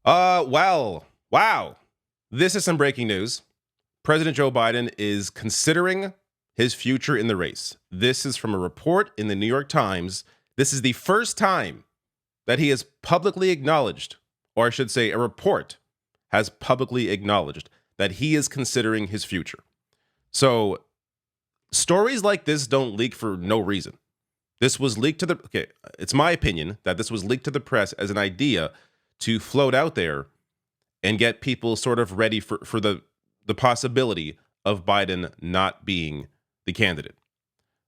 Wow. This is some breaking news. President Joe Biden is considering his future in the race. This is from a report in the New York Times. This is the first time that he has publicly acknowledged, or I should say, a report has publicly acknowledged that he is considering his future. So, stories like this don't leak for no reason. This was leaked to it's my opinion that this was leaked to the press as an idea to float out there and get people sort of ready for the possibility of Biden not being the candidate.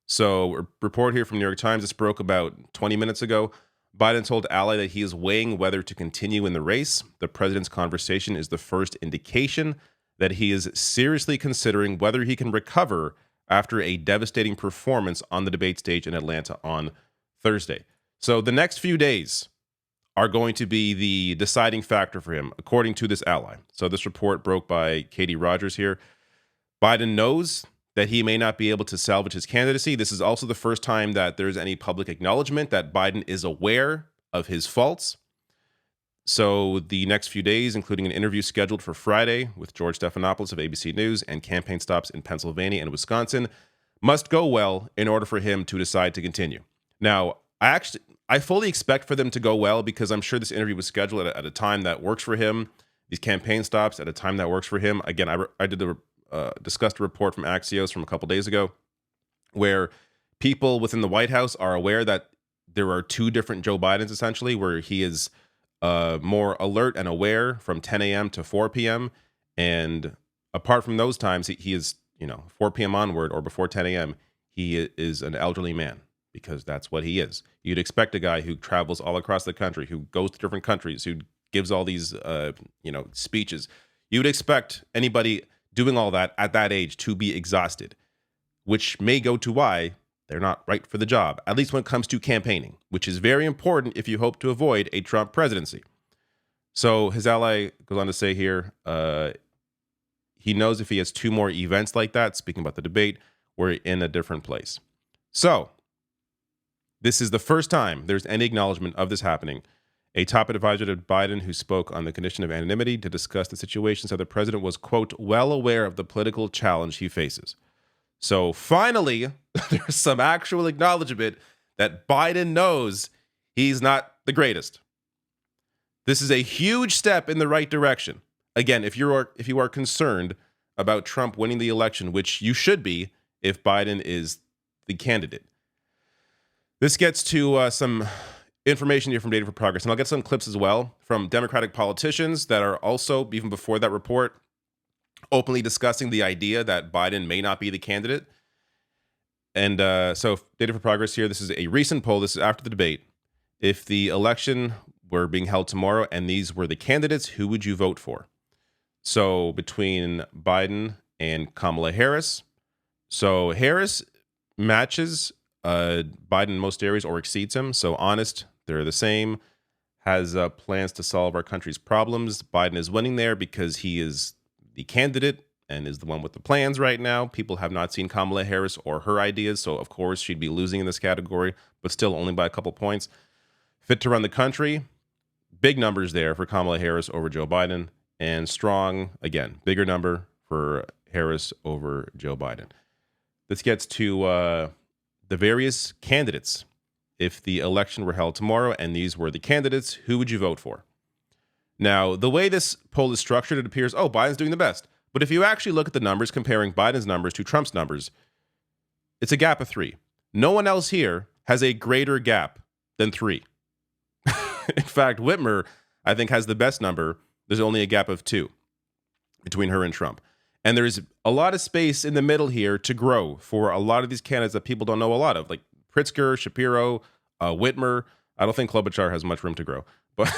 So, a report here from New York Times, this broke about 20 minutes ago. Biden told Ally that he is weighing whether to continue in the race. The president's conversation is the first indication that he is seriously considering whether he can recover after a devastating performance on the debate stage in Atlanta on Thursday. So the next few days are going to be the deciding factor for him, according to this ally. So this report broke by Katie Rogers here. Biden knows that he may not be able to salvage his candidacy. This is also the first time that there's any public acknowledgement that Biden is aware of his faults. So the next few days, including an interview scheduled for Friday with George Stephanopoulos of ABC News and campaign stops in Pennsylvania and Wisconsin, must go well in order for him to decide to continue. Now, I fully expect for them to go well because I'm sure this interview was scheduled at a time that works for him. These campaign stops at a time that works for him. Again, I discussed a report from Axios from a couple days ago where people within the White House are aware that there are two different Joe Bidens, essentially, where he is more alert and aware from 10 a.m. to 4 p.m. And apart from those times, he is, 4 p.m. onward or before 10 a.m., he is an elderly man because that's what he is. You'd expect a guy who travels all across the country, who goes to different countries, who gives all these, speeches. You would expect anybody doing all that at that age to be exhausted, which may go to why they're not right for the job, at least when it comes to campaigning, which is very important if you hope to avoid a Trump presidency. So his ally goes on to say here, he knows if he has two more events like that, speaking about the debate, we're in a different place. So this is the first time there's any acknowledgement of this happening. A top advisor to Biden who spoke on the condition of anonymity to discuss the situation said the president was, quote, well aware of the political challenge he faces. So finally, there's some actual acknowledgement that Biden knows he's not the greatest. This is a huge step in the right direction. Again, if you are concerned about Trump winning the election, which you should be if Biden is the candidate. This gets to some information here from Data for Progress, and I'll get some clips as well from Democratic politicians that are also, even before that report, openly discussing the idea that Biden may not be the candidate. And so Data for Progress here, this is a recent poll. This is after the debate. If the election were being held tomorrow and these were the candidates, who would you vote for? So between Biden and Kamala Harris. So Harris matches Biden in most areas or exceeds him. So honest, they're the same. Has plans to solve our country's problems. Biden is winning there because he is the candidate and is the one with the plans right now. People have not seen Kamala Harris or her ideas, so of course she'd be losing in this category, but still only by a couple points. Fit to run the country, big numbers there for Kamala Harris over Joe Biden, and strong, again, bigger number for Harris over Joe Biden. This gets to the various candidates. If the election were held tomorrow and these were the candidates, who would you vote for? Now, the way this poll is structured, it appears, Biden's doing the best. But if you actually look at the numbers, comparing Biden's numbers to Trump's numbers, it's a gap of 3. No one else here has a greater gap than 3. In fact, Whitmer, I think, has the best number. There's only a gap of 2 between her and Trump. And there's a lot of space in the middle here to grow for a lot of these candidates that people don't know a lot of, like Pritzker, Shapiro, Whitmer. I don't think Klobuchar has much room to grow, but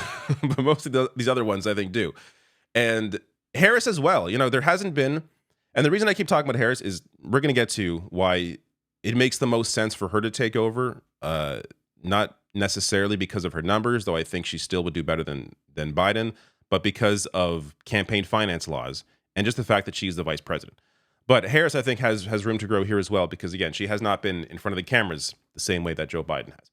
most of these other ones I think do. And Harris as well. There hasn't been, and the reason I keep talking about Harris is we're going to get to why it makes the most sense for her to take over, not necessarily because of her numbers, though I think she still would do better than Biden, but because of campaign finance laws and just the fact that she's the vice president. But Harris, I think, has room to grow here as well because, again, she has not been in front of the cameras the same way that Joe Biden has.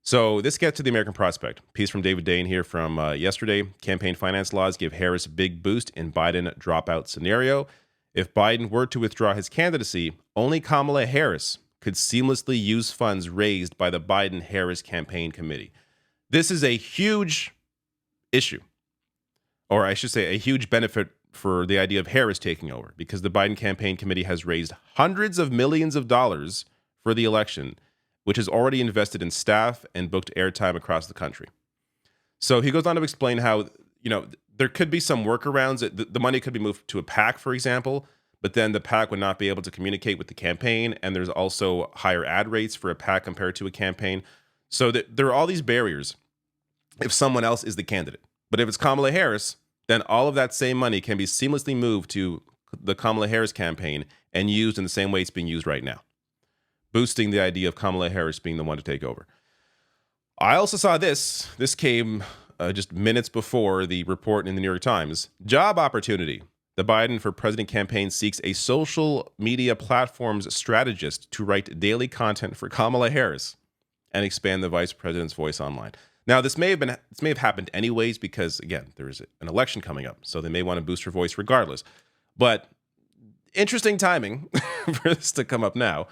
So this gets to the American prospect. Piece from David Dane here from yesterday. Campaign finance laws give Harris a big boost in Biden dropout scenario. If Biden were to withdraw his candidacy, only Kamala Harris could seamlessly use funds raised by the Biden-Harris campaign committee. This is a huge issue, or I should say a huge benefit for the idea of Harris taking over, because the Biden campaign committee has raised hundreds of millions of dollars for the election, which is already invested in staff and booked airtime across the country. So he goes on to explain how, there could be some workarounds. The money could be moved to a PAC, for example, but then the PAC would not be able to communicate with the campaign. And there's also higher ad rates for a PAC compared to a campaign. So there are all these barriers if someone else is the candidate. But if it's Kamala Harris, then all of that same money can be seamlessly moved to the Kamala Harris campaign and used in the same way it's being used right now, boosting the idea of Kamala Harris being the one to take over. I also saw this. This came just minutes before the report in the New York Times. Job opportunity. The Biden for President campaign seeks a social media platforms strategist to write daily content for Kamala Harris and expand the vice president's voice online. Now, this may have happened anyways because, again, there is an election coming up, so they may want to boost her voice regardless. But interesting timing for this to come up now.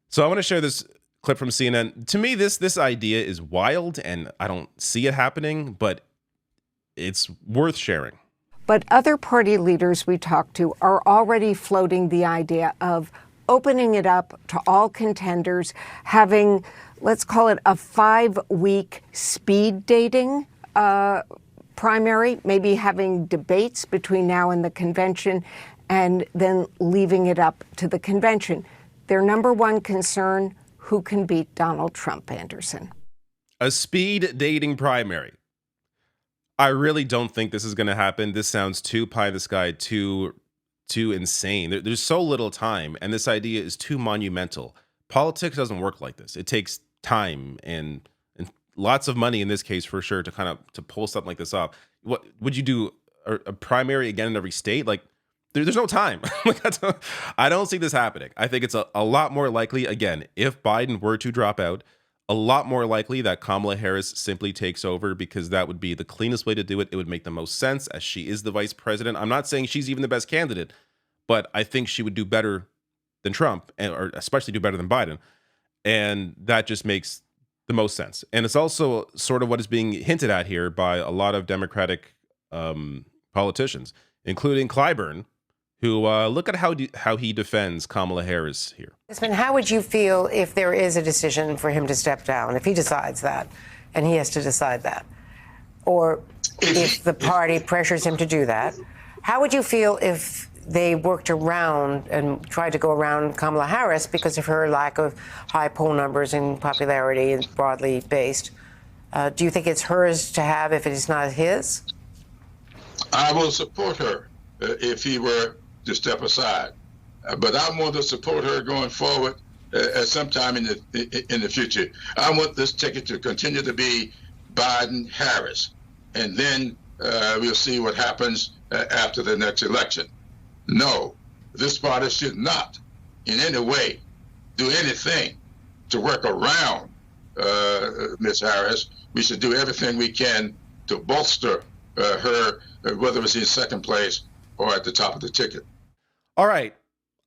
So I want to share this clip from CNN. To me, this idea is wild, and I don't see it happening, but it's worth sharing. But other party leaders we talked to are already floating the idea of opening it up to all contenders, having, let's call it a 5-week speed dating primary, maybe having debates between now and the convention, and then leaving it up to the convention. Their number one concern, who can beat Donald Trump, Anderson? A speed dating primary. I really don't think this is going to happen. This sounds too pie in the sky, too insane. There's so little time, and this idea is too monumental. Politics doesn't work like this. It takes time and lots of money in this case for sure to pull something like this off. What would you do? A primary again in every state? Like there's no time. I don't see this happening. I think it's a lot more likely, again, if Biden were to drop out, a lot more likely that Kamala Harris simply takes over, because that would be the cleanest way to do it. It would make the most sense, as she is the vice president. I'm not saying she's even the best candidate, but I think she would do better than Trump, or especially do better than Biden. And that just makes the most sense. And it's also sort of what is being hinted at here by a lot of Democratic politicians, including Clyburn, who look at how he defends Kamala Harris here. How would you feel if there is a decision for him to step down, if he decides that, and he has to decide that, or if the party pressures him to do that? How would you feel if they worked around and tried to go around Kamala Harris because of her lack of high poll numbers and popularity and broadly based? Do you think it's hers to have if it is not his? I will support her if he were to step aside. But I want to support her going forward at some time in the future. I want this ticket to continue to be Biden-Harris, and then we'll see what happens after the next election. No, this party should not in any way do anything to work around Ms. Harris. We should do everything we can to bolster her, whether it's in second place or at the top of the ticket. All right.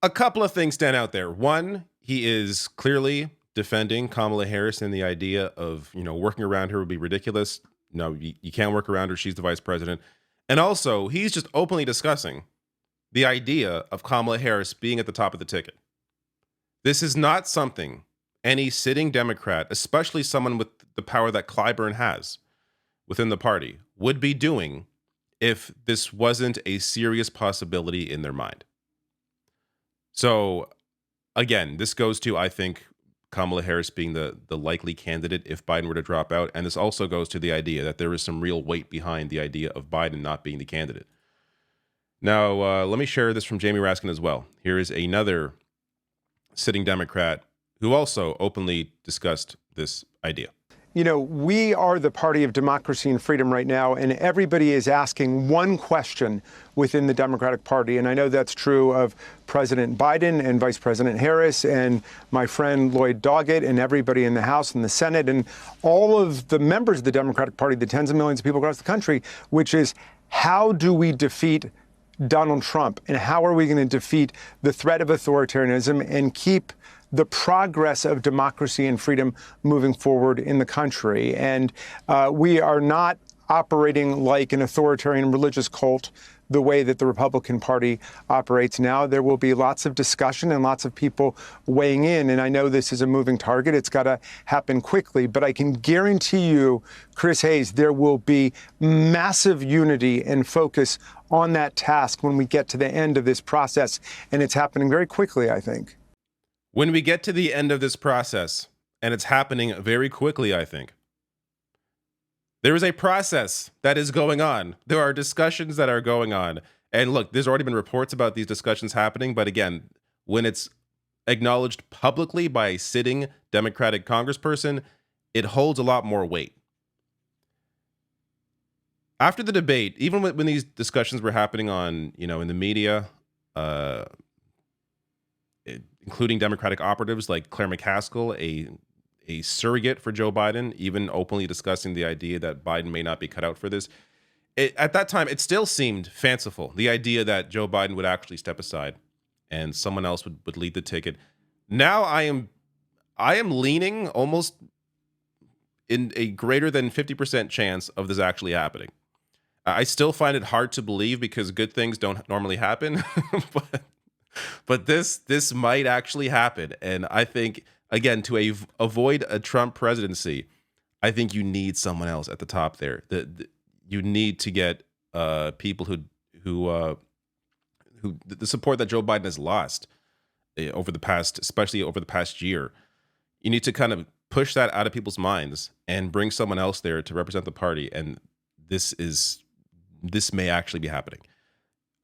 A couple of things stand out there. One, he is clearly defending Kamala Harris, and the idea of, working around her would be ridiculous. No, you can't work around her. She's the vice president. And also, he's just openly discussing the idea of Kamala Harris being at the top of the ticket. This is not something any sitting Democrat, especially someone with the power that Clyburn has within the party, would be doing if this wasn't a serious possibility in their mind. So, again, this goes to, I think, Kamala Harris being the likely candidate if Biden were to drop out. And this also goes to the idea that there is some real weight behind the idea of Biden not being the candidate. Now, let me share this from Jamie Raskin as well. Here is another sitting Democrat who also openly discussed this idea. we are the party of democracy and freedom right now, and everybody is asking one question within the Democratic Party. And I know that's true of President Biden and Vice President Harris and my friend Lloyd Doggett and everybody in the House and the Senate and all of the members of the Democratic Party, the tens of millions of people across the country, which is, how do we defeat Donald Trump, and how are we going to defeat the threat of authoritarianism and keep the progress of democracy and freedom moving forward in the country? And we are not operating like an authoritarian religious cult the way that the Republican Party operates now. There will be lots of discussion and lots of people weighing in. And I know this is a moving target. It's got to happen quickly. But I can guarantee you, Chris Hayes, there will be massive unity and focus on that task when we get to the end of this process. And it's happening very quickly, I think. When we get to the end of this process, and it's happening very quickly, I think, there is a process that is going on. There are discussions that are going on. And look, there's already been reports about these discussions happening. But again, when it's acknowledged publicly by a sitting Democratic congressperson, it holds a lot more weight. After the debate, even when these discussions were happening on, in the media, including Democratic operatives like Claire McCaskill, a surrogate for Joe Biden, even openly discussing the idea that Biden may not be cut out for this. At that time, it still seemed fanciful, the idea that Joe Biden would actually step aside and someone else would lead the ticket. Now I am leaning almost in a greater than 50% chance of this actually happening. I still find it hard to believe because good things don't normally happen, but this might actually happen. And I think, again, to avoid a Trump presidency, I think you need someone else at the top there. You need to get people who the support that Joe Biden has lost especially over the past year. You need to kind of push that out of people's minds and bring someone else there to represent the party. And this may actually be happening.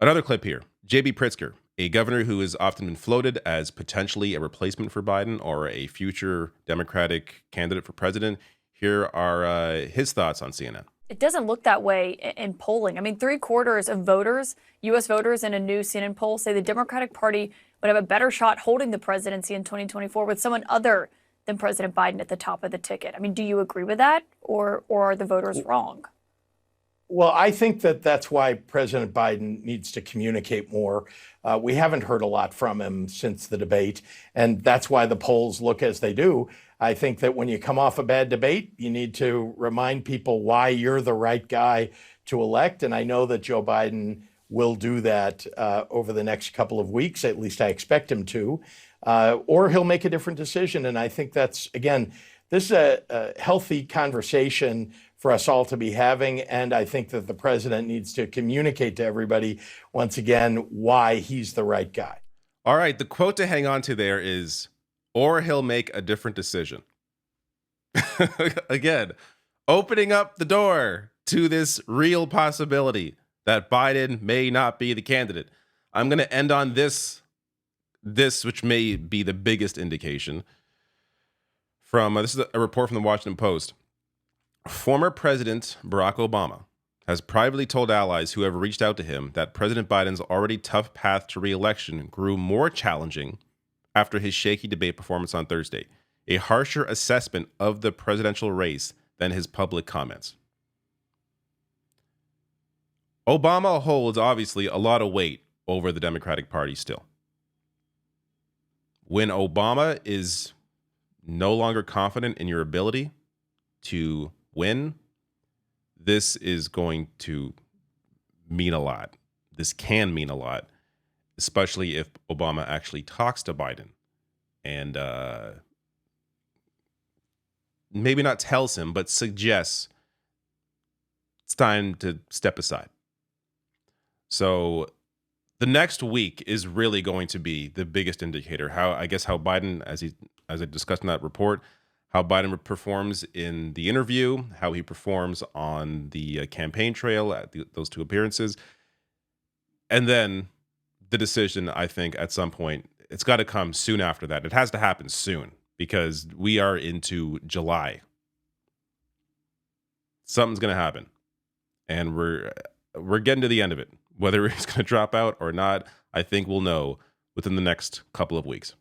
Another clip here. J.B. Pritzker, a governor who has often been floated as potentially a replacement for Biden or a future Democratic candidate for president. Here are his thoughts on CNN. It doesn't look that way in polling. I mean, 3/4 of voters, U.S. voters, in a new CNN poll say the Democratic Party would have a better shot holding the presidency in 2024 with someone other than President Biden at the top of the ticket. I mean, do you agree with that, or are the voters wrong? Well, I think that's why President Biden needs to communicate more. We haven't heard a lot from him since the debate, and that's why the polls look as they do. I think that when you come off a bad debate, you need to remind people why you're the right guy to elect. And I know that Joe Biden will do that over the next couple of weeks. At least I expect him to, or he'll make a different decision. And I think that's, again, this is a healthy conversation for us all to be having. And I think that the president needs to communicate to everybody, once again, why he's the right guy. All right. The quote to hang on to there is, or he'll make a different decision. Again, opening up the door to this real possibility that Biden may not be the candidate. I'm going to end on this, which may be the biggest indication. This is a report from the Washington Post. Former President Barack Obama has privately told allies who have reached out to him that President Biden's already tough path to re-election grew more challenging after his shaky debate performance on Thursday, a harsher assessment of the presidential race than his public comments. Obama holds, obviously, a lot of weight over the Democratic Party still. When Obama is no longer confident in your ability to win, this is going to mean a lot. This can mean a lot, especially if Obama actually talks to Biden and maybe not tells him, but suggests it's time to step aside. So the next week is really going to be the biggest indicator. How Biden, as I discussed in that report, how Biden performs in the interview, how he performs on the campaign trail at those two appearances. And then the decision, I think, at some point, it's got to come soon after that. It has to happen soon because we are into July. Something's going to happen. And we're getting to the end of it. Whether he's going to drop out or not, I think we'll know within the next couple of weeks.